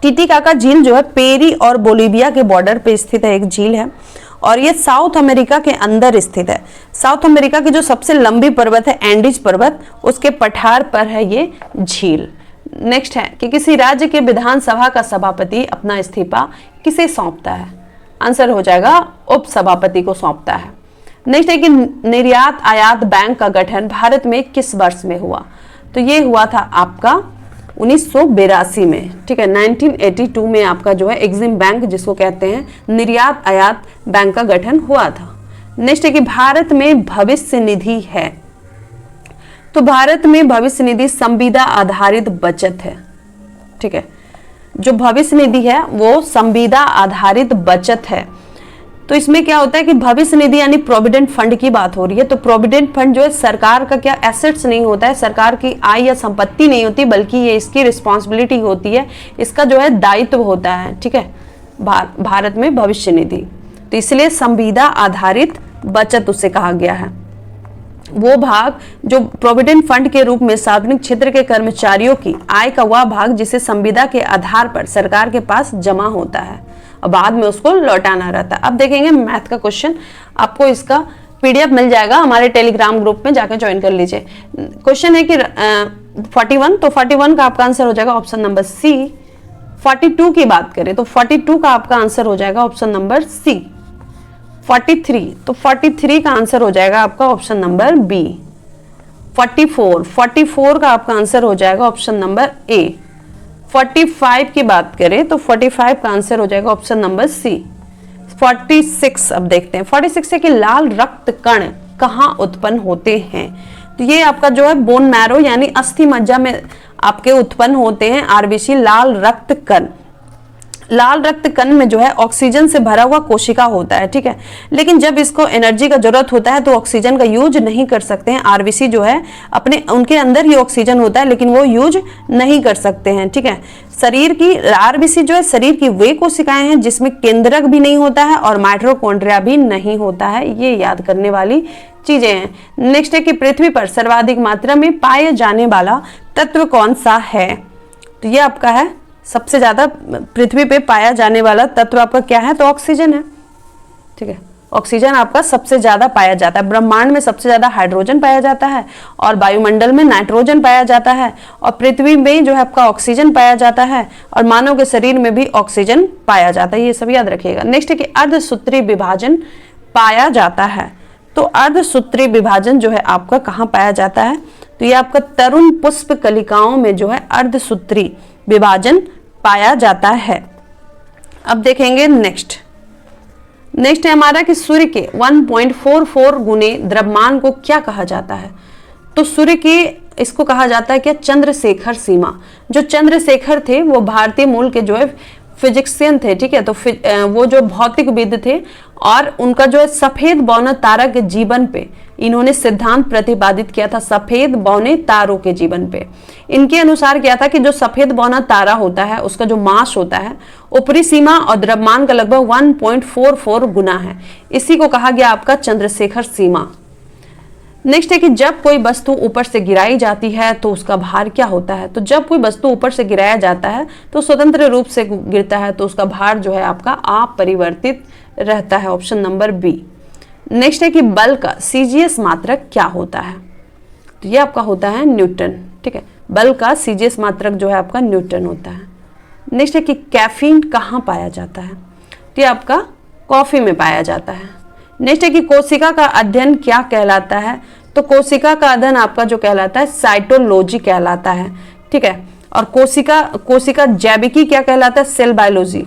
टिटिकाका झील जो है पेरी और बोलीविया के बॉर्डर पे स्थित है, एक झील है और ये साउथ अमेरिका के अंदर स्थित है। साउथ अमेरिका की जो सबसे लंबी पर्वत है एंडीज पर्वत, उसके पठार पर है ये झील। नेक्स्ट है कि किसी राज्य के विधानसभा का सभापति अपना इस्तीफा किसे सौंपता है? आंसर हो जाएगा उप सभापति को सौंपता है। नेक्स्ट है कि निर्यात आयात बैंक का गठन भारत में किस वर्ष में हुआ? तो ये हुआ था आपका 1982 में। ठीक है, 1982 में आपका जो है एग्जिम बैंक जिसको कहते हैं निर्यात आयात बैंक का गठन हुआ था। नेक्स्ट है कि भारत में भविष्य निधि है। तो भारत में भविष्य निधि संविदा आधारित बचत है। ठीक है, जो भविष्य निधि है वो संविदा आधारित बचत है। तो इसमें क्या होता है कि भविष्य निधि यानी प्रोविडेंट फंड की बात हो रही है। तो प्रोविडेंट फंड जो है सरकार का क्या एसेट्स नहीं होता है, सरकार की आय या संपत्ति नहीं होती, बल्कि ये इसकी रिस्पॉन्सिबिलिटी होती है, इसका जो है दायित्व होता है। ठीक है, भारत में भविष्य निधि, तो इसलिए संविदा आधारित बचत उसे कहा गया है। वो भाग जो प्रोविडेंट फंड के रूप में सार्वजनिक क्षेत्र के कर्मचारियों की आय का वह भाग जिसे संविदा के आधार पर सरकार के पास जमा होता है और बाद में उसको लौटाना रहता है। अब देखेंगे मैथ का क्वेश्चन, आपको इसका PDF मिल जाएगा हमारे टेलीग्राम ग्रुप में, जाकर ज्वाइन कर लीजिए। क्वेश्चन है कि 41, तो 41 का आपका आंसर हो जाएगा ऑप्शन नंबर C। 42 की बात करें तो 42 का आपका आंसर हो जाएगा ऑप्शन नंबर C। 43, तो 43 का आंसर हो जाएगा आपका ऑप्शन नंबर B। 44 का आपका आंसर हो जाएगा ऑप्शन नंबर A। 45 की बात करें तो 45 का आंसर हो जाएगा ऑप्शन नंबर C। 46 अब देखते हैं। 46 है कि लाल रक्त कण कहाँ उत्पन्न होते हैं? तो ये आपका जो है बोन मैरो यानी अस्थि मज्जा में आपके उत्पन्न होते हैं RBC, लाल रक्त कण। लाल रक्त कण में जो है ऑक्सीजन से भरा हुआ कोशिका होता है। ठीक है, लेकिन जब इसको एनर्जी का जरूरत होता है तो ऑक्सीजन का यूज नहीं कर सकते हैं। RBC जो है अपने उनके अंदर ही ऑक्सीजन होता है लेकिन वो यूज नहीं कर सकते हैं। ठीक है, शरीर की RBC जो है शरीर की वे कोशिकाएं हैं जिसमें केंद्रक भी नहीं होता है और माइटोकॉन्ड्रिया भी नहीं होता है। ये याद करने वाली चीजें हैं। नेक्स्ट है कि पृथ्वी पर सर्वाधिक मात्रा में पाए जाने वाला तत्व कौन सा है? तो ये आपका है सबसे ज्यादा पृथ्वी पे पाया जाने वाला तत्व आपका क्या है? तो ऑक्सीजन है। ठीक है, ऑक्सीजन आपका सबसे ज्यादा पाया जाता है। ब्रह्मांड में सबसे ज्यादा हाइड्रोजन पाया जाता है और वायुमंडल में नाइट्रोजन पाया जाता है और पृथ्वी में जो है आपका ऑक्सीजन पाया जाता है और मानव के शरीर में भी ऑक्सीजन पाया जाता है। ये सब याद रखिएगा। नेक्स्ट है कि अर्धसूत्री विभाजन पाया जाता है। तो अर्धसूत्री विभाजन जो है आपका कहाँ पाया जाता है? तो ये आपका तरुण पुष्प कलिकाओं में जो है अर्धसूत्री विभाजन पाया जाता है। अब देखेंगे नेक्स्ट है हमारा कि सूर्य के 1.44 गुने द्रव्यमान को क्या कहा जाता है? तो सूर्य के इसको कहा जाता है क्या? चंद्रशेखर सीमा। जो चंद्रशेखर थे वो भारतीय मूल के जो है फिजिक्सियन थे, ठीक है। तो वो जो भौतिकविद थे और उनका जो है सफेद बौना तारा के जीवन पे इन्होंने सिद्धांत प्रतिपादित किया था, सफेद बौने तारों के जीवन पे। इनके अनुसार क्या था कि जो सफेद बौना तारा होता है उसका जो मास होता है ऊपरी सीमा और द्रव्यमान का लगभग 1.44 गुना है। इसी को कहा गया आपका चंद्रशेखर सीमा। नेक्स्ट है कि जब कोई वस्तु ऊपर से गिराई जाती है तो उसका भार क्या होता है। तो जब कोई वस्तु ऊपर से गिराया जाता है तो स्वतंत्र रूप से गिरता है तो उसका भार जो है आपका अपरिवर्तित रहता है, ऑप्शन नंबर बी। नेक्स्ट है कि बल का सीजीएस मात्रक क्या होता है। तो ये आपका होता है न्यूटन, ठीक है। बल का सीजीएस मात्रक जो है आपका न्यूटन होता है। नेक्स्ट है कि कैफीन कहाँ पाया जाता है। तो ये आपका कॉफी में पाया जाता है। नेक्स्ट है कि कोशिका का अध्ययन क्या कहलाता है। तो कोशिका का अध्ययन आपका जो कहलाता है साइटोलॉजी कहलाता है, ठीक है। और कोशिका जैविकी क्या कहलाता है, सेल बायोलॉजी,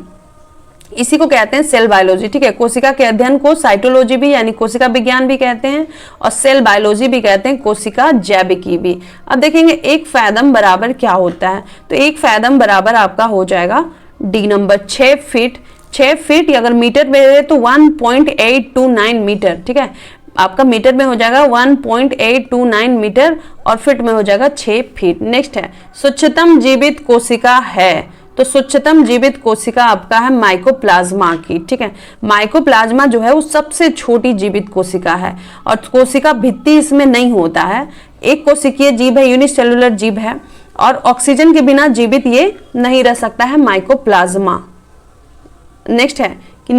इसी को कहते हैं सेल बायोलॉजी, ठीक है। कोशिका के अध्ययन को साइटोलॉजी भी यानी कोशिका विज्ञान भी कहते हैं और सेल बायोलॉजी भी कहते हैं, कोशिका जैविकी भी। अब देखेंगे एक फैदम बराबर क्या होता है। तो एक फैदम बराबर आपका हो जाएगा डी नंबर 6 फीट। 6 फीट अगर मीटर में है तो 1.829 मीटर, ठीक है। आपका मीटर में हो जाएगा 1.829 मीटर और फिट में हो जाएगा 6 फीट। नेक्स्ट है सूक्ष्मतम जीवित कोशिका है। तो सूक्ष्मतम जीवित कोशिका आपका है माइकोप्लाज्मा की, ठीक है। माइकोप्लाज्मा जो है वो सबसे छोटी जीवित कोशिका है और कोशिका भित्ति इसमें नहीं होता है। एक कोशिकीय जीव है, यूनिसेलुलर जीव है और ऑक्सीजन के बिना जीवित ये नहीं रह सकता है माइकोप्लाज्मा। नेक्स्ट है कि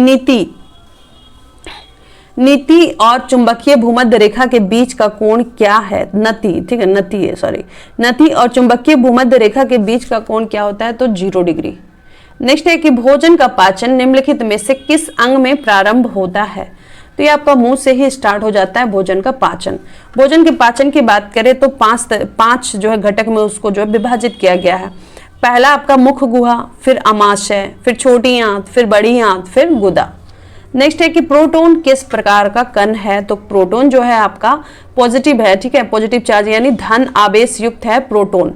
नीति और चुंबकीय भूमध्य रेखा के बीच का कोण क्या है। नति, ठीक है, नति और चुंबकीय भूमध्य रेखा के बीच का कोण क्या होता है। तो 0 डिग्री। नेक्स्ट है कि भोजन का पाचन निम्नलिखित में से किस अंग में प्रारंभ होता है। तो ये आपका मुंह से ही स्टार्ट हो जाता है भोजन का पाचन। भोजन के पाचन की बात करें तो पांच जो है घटक में उसको जो है विभाजित किया गया है। पहला आपका मुख गुहा, फिर अमाशय, फिर छोटी आंत, फिर बड़ी आंत, फिर गुदा। नेक्स्ट है कि प्रोटॉन किस प्रकार का कण है। तो प्रोटॉन जो है आपका पॉजिटिव है, ठीक है, पॉजिटिव चार्ज यानी धन आवेश युक्त है प्रोटॉन।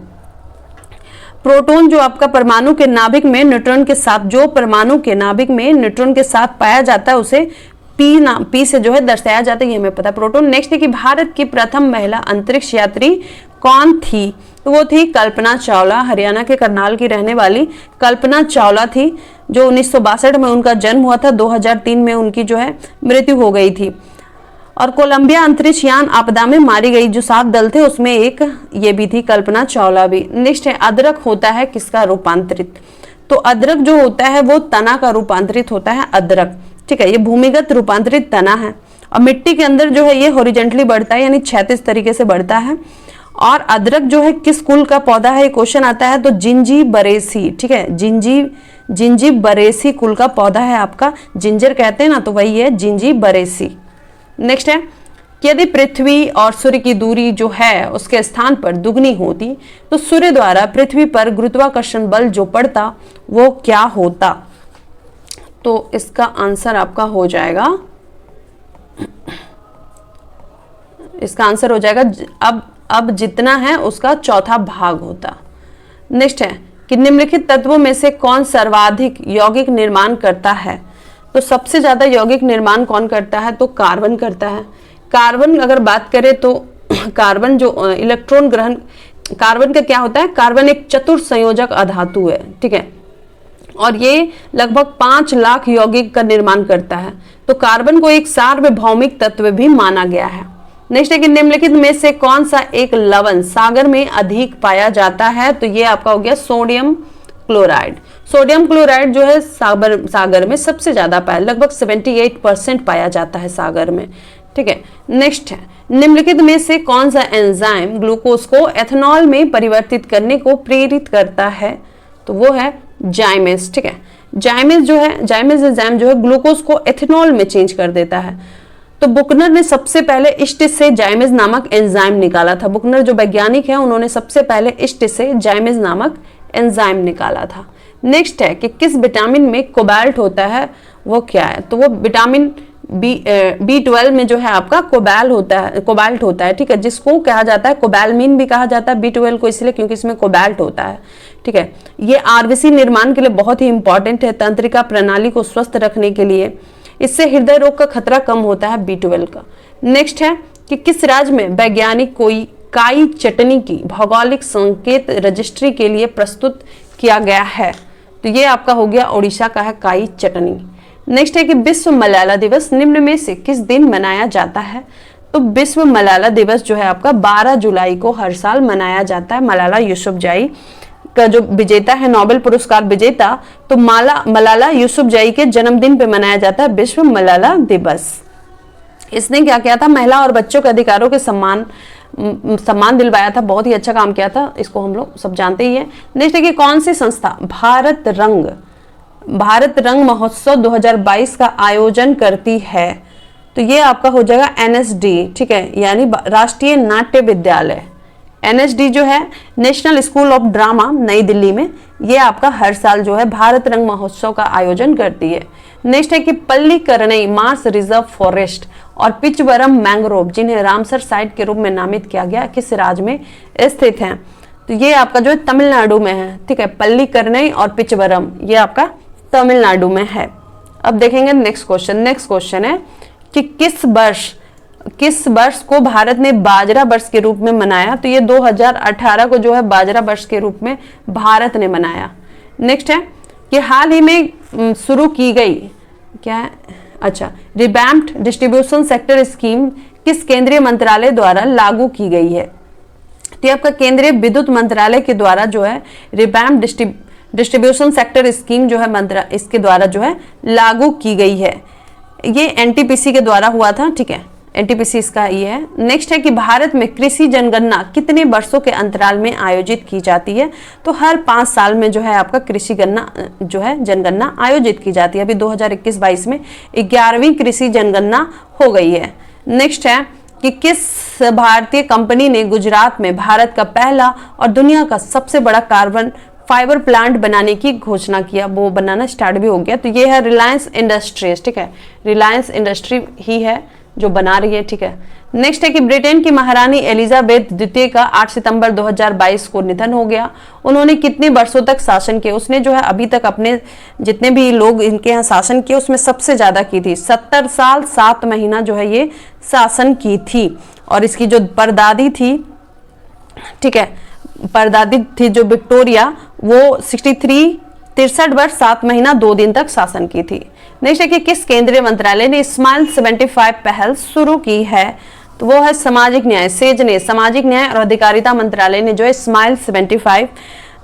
प्रोटॉन जो आपका परमाणु के नाभिक में न्यूट्रॉन के साथ, जो परमाणु के नाभिक में न्यूट्रॉन के साथ पाया जाता है उसे पी से जो है दर्शाया जाता है, ये हमें पता है प्रोटॉन। नेक्स्ट है कि भारत की प्रथम महिला अंतरिक्ष यात्री कौन थी। तो वो थी कल्पना चावला। हरियाणा के करनाल की रहने वाली कल्पना चावला थी, जो 1962 में उनका जन्म हुआ था, 2003 में उनकी जो है मृत्यु हो गई थी। और कोलंबिया अंतरिक्ष यान आपदा में मारी गई जो 7 दल थे उसमें एक ये भी थी, कल्पना चावला भी। नेक्स्ट है अदरक होता है किसका रूपांतरित। तो अदरक जो होता है वो तना का रूपांतरित होता है अदरक, ठीक है। ये भूमिगत रूपांतरित तना है और मिट्टी के अंदर जो है ये हॉरिजॉन्टली बढ़ता है यानी क्षैतिज तरीके से बढ़ता है। और अदरक जो है किस कुल का पौधा है, क्वेश्चन आता है तो जिंजीबरेसी, ठीक है। जिंजीबरेसी कुल का पौधा है आपका, जिंजर कहते हैं ना तो वही है जिंजीबरेसी। नेक्स्ट है कि यदि पृथ्वी और सूर्य की दूरी जो है उसके स्थान पर दुगनी होती तो सूर्य द्वारा पृथ्वी पर गुरुत्वाकर्षण बल जो पड़ता वो क्या होता। तो इसका आंसर आपका हो जाएगा, इसका आंसर हो जाएगा अब जितना है उसका चौथा भाग होता। नेक्स्ट है कि निम्नलिखित तत्वों में से कौन सर्वाधिक यौगिक निर्माण करता है। तो सबसे ज्यादा यौगिक निर्माण कौन करता है। तो कार्बन करता है। कार्बन अगर बात करें तो कार्बन जो इलेक्ट्रॉन ग्रहण, कार्बन का क्या होता है, कार्बन एक चतुर संयोजक अधातु है, ठीक है। और ये लगभग 5 लाख यौगिक का निर्माण करता है। तो कार्बन को एक सार्वभौमिक तत्व भी माना गया है। नेक्स्ट है कि निम्नलिखित में से कौन सा एक लवण सागर में अधिक पाया जाता है। तो ये आपका हो गया सोडियम क्लोराइड। सोडियम क्लोराइड जो है सागर में सबसे ज्यादा पाया, लगभग 78% पाया जाता है सागर में, ठीक है। नेक्स्ट है निम्नलिखित में से कौन सा एंजाइम ग्लूकोज को एथेनॉल में परिवर्तित करने को प्रेरित करता है। तो वो है जाइमेज, ठीक है। जाइमेज एंजाइम जो है ग्लूकोज को एथेनॉल में चेंज कर देता है। तो बुकनर ने सबसे पहले इष्ट से जाइमेज नामक एंजाइम निकाला था। बुकनर जो वैज्ञानिक है उन्होंने सबसे पहले इष्ट से जाइमेज नामक एंजाइम निकाला था। नेक्स्ट है कि किस विटामिन में कोबाल्ट होता है, वो क्या है। तो वो विटामिन B12 में जो है आपका कोबाल्ट होता है, ठीक है, जिसको कहा जाता है कोबालमिन भी कहा जाता है B12 को, इसलिए क्योंकि इसमें कोबाल्ट होता है, ठीक है। ये आरबीसी निर्माण के लिए बहुत ही इंपॉर्टेंट है, तंत्रिका प्रणाली को स्वस्थ रखने के लिए। इससे हृदय रोग का खतरा कम होता है B12 का। नेक्स्ट है कि किस राज्य में वैज्ञानिक काई चटनी की भौगोलिक संकेत रजिस्ट्री के लिए प्रस्तुत किया गया है? तो ये आपका हो गया उड़ीसा का है काई चटनी। नेक्स्ट है कि विश्व मलाला दिवस निम्न में से किस दिन मनाया जाता है? तो विश्व मलाला दिवस जो है आपका 12 जुलाई को हर साल मनाया जाता है। मलाला यूसुफजई का जो विजेता है, नोबेल पुरस्कार विजेता, तो मलाला यूसुफजई के जन्मदिन पे मनाया जाता है विश्व मलाला दिवस। इसने क्या किया था? महिला और बच्चों के अधिकारों के सम्मान दिलवाया था, बहुत ही अच्छा काम किया था, इसको हम लोग सब जानते ही हैं। नेक्स्ट है कि कौन सी संस्था भारत रंग महोत्सव 2022 का आयोजन करती है? तो ये आपका हो जाएगा NSD, ठीक है, यानी राष्ट्रीय नाट्य विद्यालय। NSD जो है नेशनल स्कूल ऑफ ड्रामा नई दिल्ली में, ये आपका हर साल जो है भारत रंग महोत्सव का आयोजन करती है। नेक्स्ट है कि पल्लीकरनई मार्स रिजर्व फॉरेस्ट और पिचवरम मैंग्रोव, जिन्हें रामसर साइट के रूप में नामित किया गया, किस राज्य में स्थित हैं? तो ये आपका जो है तमिलनाडु में है, ठीक है। पल्लीकरनई और पिचवरम ये आपका तमिलनाडु में है। अब देखेंगे नेक्स्ट क्वेश्चन है कि किस वर्ष को भारत ने बाजरा वर्ष के रूप में मनाया? तो ये 2018 को जो है बाजरा वर्ष के रूप में भारत ने मनाया। नेक्स्ट है कि हाल ही में शुरू की गई क्या है? अच्छा, रिवैम्प्ड डिस्ट्रीब्यूशन सेक्टर स्कीम किस केंद्रीय मंत्रालय द्वारा लागू की गई है? तो ये आपका केंद्रीय विद्युत मंत्रालय के द्वारा जो है रिवैम्प्ड डिस्ट्रीब्यूशन सेक्टर स्कीम जो है इसके द्वारा जो है लागू की गई है। ये NTPC के द्वारा हुआ था, ठीक है, NTPC इसका ये है। नेक्स्ट है कि भारत में कृषि जनगणना कितने वर्षों के अंतराल में आयोजित की जाती है? तो हर 5 साल में जो है आपका कृषि जनगणना आयोजित की जाती है। अभी 2021-22 में 11वीं कृषि जनगणना हो गई है। नेक्स्ट है कि किस भारतीय कंपनी ने गुजरात में भारत का पहला और दुनिया का सबसे बड़ा कार्बन फाइबर प्लांट बनाने की घोषणा किया? वो बनाना स्टार्ट भी हो गया। तो ये है रिलायंस इंडस्ट्रीज, ठीक है, रिलायंस इंडस्ट्री ही है जो बना रही है, ठीक है। नेक्स्ट है कि ब्रिटेन की महारानी एलिजाबेथ द्वितीय का 8 सितंबर 2022 को निधन हो गया। उन्होंने कितने वर्षों तक शासन किया? उसने जो है अभी तक अपने जितने भी लोग इनके यहाँ शासन किए उसमें सबसे ज्यादा की थी, 70 साल 7 महीना जो है ये शासन की थी। और इसकी जो परदादी थी, ठीक है, परदादी थी जो विक्टोरिया, वो 63 वर्ष 7 महीना 2 दिन तक शासन की थी। नेक्स्ट है कि किस केंद्रीय मंत्रालय ने स्माइल 75 पहल शुरू की है? तो वो है सामाजिक न्याय, सेज ने सामाजिक न्याय और अधिकारिता मंत्रालय ने जो है स्माइल 75,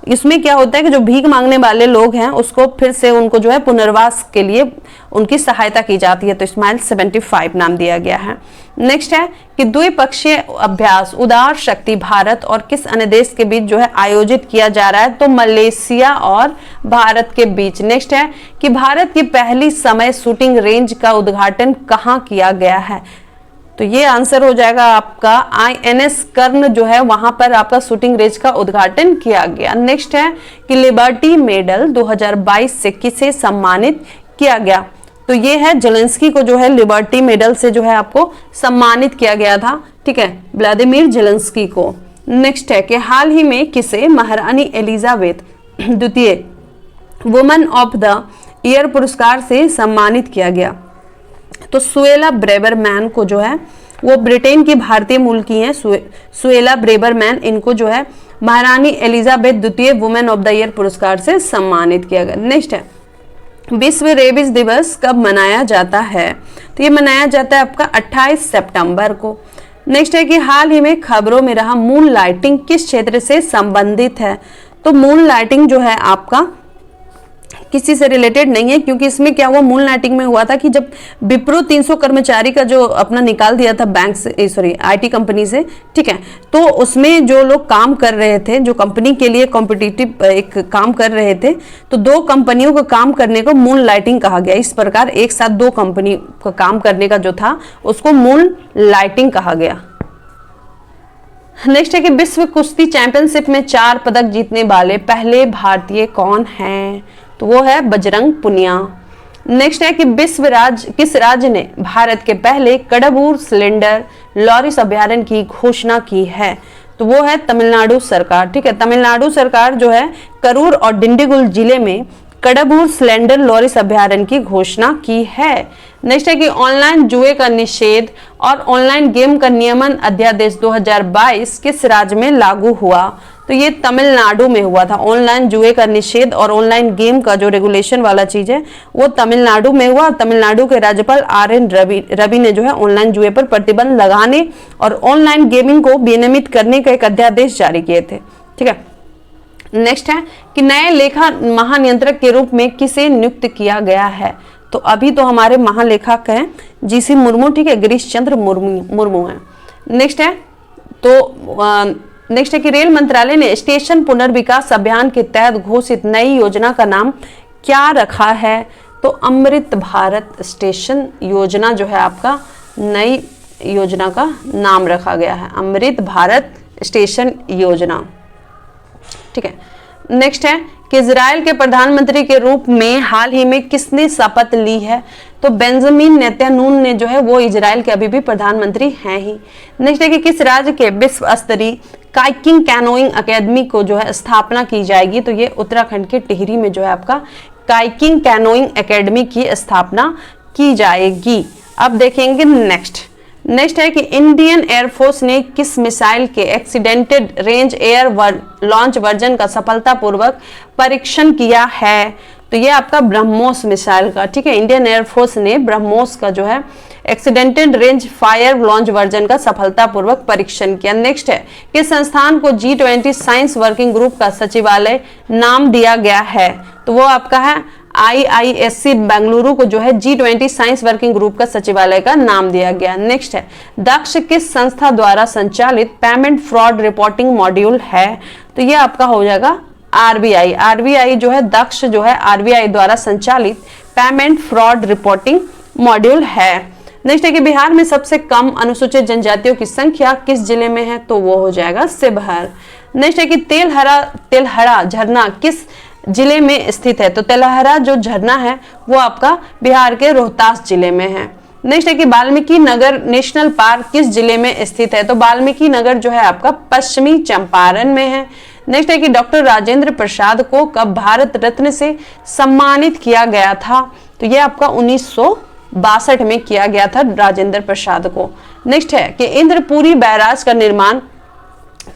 इसमें क्या होता है कि जो भीख मांगने वाले लोग हैं उसको फिर से उनको जो है पुनर्वास के लिए उनकी सहायता की जाती है, तो स्माइल 75 नाम दिया गया है। नेक्स्ट है कि द्विपक्षीय अभ्यास उदार शक्ति भारत और किस अन्य देश के बीच जो है आयोजित किया जा रहा है? तो मलेशिया और भारत के बीच। नेक्स्ट है कि भारत की पहली समय शूटिंग रेंज का उद्घाटन कहाँ किया गया है? तो ये आंसर हो जाएगा आपका INS कर्ण जो है वहां पर आपका शूटिंग रेंज का उद्घाटन किया गया। नेक्स्ट है कि लिबर्टी मेडल 2022 से किसे सम्मानित किया गया? तो ये है जेलेंस्की को जो है लिबर्टी मेडल से जो है आपको सम्मानित किया गया था, ठीक है, व्लादिमीर जेलेंस्की को। नेक्स्ट है कि हाल ही में किसे महारानी एलिजाबेथ द्वितीय वुमन ऑफ द ईयर पुरस्कार से सम्मानित किया गया? तो सुएला ब्रेबरमैन को जो है वो ब्रिटेन की भारतीय मूल की हैं, सुएला ब्रेबरमैन, इनको जो है महारानी एलिजाबेथ द्वितीय वुमेन ऑफ द ईयर पुरस्कार से सम्मानित किया गया। नेक्स्ट है विश्व रेबीज दिवस कब मनाया जाता है? तो ये मनाया जाता है आपका 28 सितंबर को। नेक्स्ट है कि हाल ही में खबरों में रहा मून लाइटिंग किस क्षेत्र से संबंधित है? तो मून लाइटिंग जो है आपका किसी से रिलेटेड नहीं है, क्योंकि इसमें क्या हुआ, मून लाइटिंग में हुआ था कि जब विप्रो 300 कर्मचारी का जो अपना निकाल दिया था बैंक से, सॉरी IT कंपनी से, ठीक है, तो उसमें जो लोग काम कर रहे थे, जो कंपनी के लिए कॉम्पिटिटिव एक काम कर रहे थे, तो 2 कंपनियों को काम करने को मून लाइटिंग कहा गया। इस प्रकार एक साथ 2 कंपनी का काम करने का जो था उसको मून लाइटिंग कहा गया। नेक्स्ट है कि विश्व कुश्ती चैंपियनशिप में 4 पदक जीतने वाले पहले भारतीय कौन हैं? तो वो है बजरंग पुनिया। नेक्स्ट है कि किस राज्य ने भारत के पहले कडबूर सिलेंडर लॉरिस अभयारण्य की घोषणा की है? तो वो है तमिलनाडु सरकार। ठीक है, तमिलनाडु सरकार जो है करूर और डिंडीगुल जिले में कडबूर सिलेंडर लॉरिस अभयारण्य की घोषणा की है। नेक्स्ट है कि ऑनलाइन जुए का निषेध और ऑनलाइन गेम का नियमन अध्यादेश 2022 किस राज्य में लागू हुआ? तो ये तमिलनाडु में हुआ था। ऑनलाइन जुए का निषेध और ऑनलाइन गेम का जो रेगुलेशन वाला चीज है वो तमिलनाडु में हुआ। तमिलनाडु के राज्यपाल RN रवि ने जो है ऑनलाइन जुए पर प्रतिबंध लगाने और ऑनलाइन गेमिंग को विनियमित करने का एक अध्यादेश जारी किए थे। ठीक है, नेक्स्ट है कि नए लेखा महानियंत्रक के रूप में किसे नियुक्त किया गया है? तो अभी तो हमारे महालेखक हैं GC मुर्मू। ठीक है, गिरीश चंद्र मुर्मू है। नेक्स्ट है कि रेल मंत्रालय ने स्टेशन पुनर्विकास अभियान के तहत घोषित नई योजना का नाम क्या रखा है? तो अमृत भारत स्टेशन योजना जो है आपका नई योजना का नाम रखा गया है, अमृत भारत स्टेशन योजना। ठीक है, नेक्स्ट है कि इजराइल के प्रधानमंत्री के रूप में हाल ही में किसने शपथ ली है? तो बेंजामिन नेतन्याहू ने जो है वो इजराइल के अभी भी प्रधानमंत्री हैं ही। नेक्स्ट है कि किस राज्य के विश्व स्तरीय काइकिंग कैनोइंग अकेडमी को जो है स्थापना की जाएगी? तो ये उत्तराखंड के टिहरी में जो है आपका काइकिंग कैनोइंग एकेडमी की स्थापना की जाएगी। अब देखेंगे नेक्स्ट है कि इंडियन एयरफोर्स ने किस मिसाइल के accidented range air launch version का सफलतापूर्वक परीक्षण किया है? तो ये आपका ब्रह्मोस मिसाइल का। ठीक है, इंडियन एयरफोर्स ने ब्रह्मोस का जो है accidented range fire launch version का सफलतापूर्वक परीक्षण किया। नेक्स्ट है कि संस्थान को G20 साइंस वर्किंग ग्रुप का सचिवालय नाम दिया गया है? तो वो आपका है IISc बेंगलुरु को जो है G20 साइंस वर्किंग ग्रुप का सचिवालय का नाम दिया गया। नेक्स्ट है दक्ष किस संस्था द्वारा संचालित पेमेंट फ्रॉड रिपोर्टिंग मॉड्यूल है? तो ये आपका हो जाएगा RBI जो है दक्ष जो है RBI द्वारा संचालित पेमेंट फ्रॉड रिपोर्टिंग मॉड्यूल है। नेक्स्ट है कि बिहार में सबसे कम अनुसूचित जनजातियों की संख्या किस जिले में है? तो वो हो जाएगा शिवहर। नेक्स्ट है कि तेलहरा झरना किस जिले में स्थित है? तो तेलहरा जो झरना है वो आपका बिहार के रोहतास जिले में है। नेक्स्ट है कि वाल्मीकि नगर नेशनल पार्क किस जिले में स्थित है? तो वाल्मीकि नगर जो है आपका पश्चिमी चंपारण में है। नेक्स्ट है कि डॉक्टर राजेंद्र प्रसाद को कब भारत रत्न से सम्मानित किया गया था? तो ये आपका 1962 में किया गया था राजेंद्र प्रसाद को। नेक्स्ट है कि इंद्रपुरी बैराज का निर्माण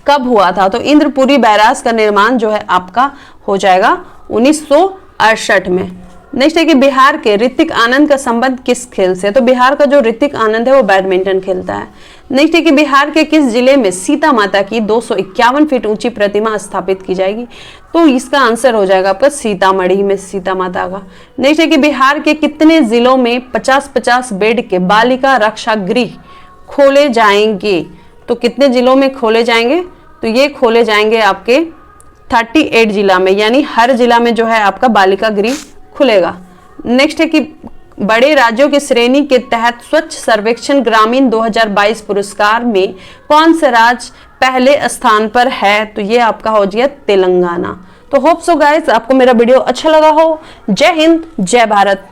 कब हुआ था? तो इंद्रपुरी बैराज का निर्माण जो है आपका हो जाएगा 1968 में। नेक्स्ट है कि बिहार के ऋतिक आनंद का संबंध किस खेल से? तो बिहार का जो ऋतिक आनंद है वो बैडमिंटन खेलता है। नेक्स्ट है कि बिहार के किस जिले में सीता माता की 251 फीट ऊंची प्रतिमा स्थापित की जाएगी? तो इसका आंसर हो जाएगा आपका सीतामढ़ी में सीता माता का। नेक्स्ट है कि बिहार के कितने जिलों में 50-50 बेड के बालिका रक्षा गृह खोले जाएंगे? तो कितने जिलों में खोले जाएंगे? तो ये खोले जाएंगे आपके 38 जिला में, यानी हर जिला में जो है आपका बालिका गृह खुलेगा। नेक्स्ट है कि बड़े राज्यों की श्रेणी के तहत स्वच्छ सर्वेक्षण ग्रामीण 2022 पुरस्कार में कौन सा राज्य पहले स्थान पर है? तो ये आपका हो गया तेलंगाना। तो होप सो गाइस आपको मेरा वीडियो अच्छा लगा हो। जय हिंद, जय भारत।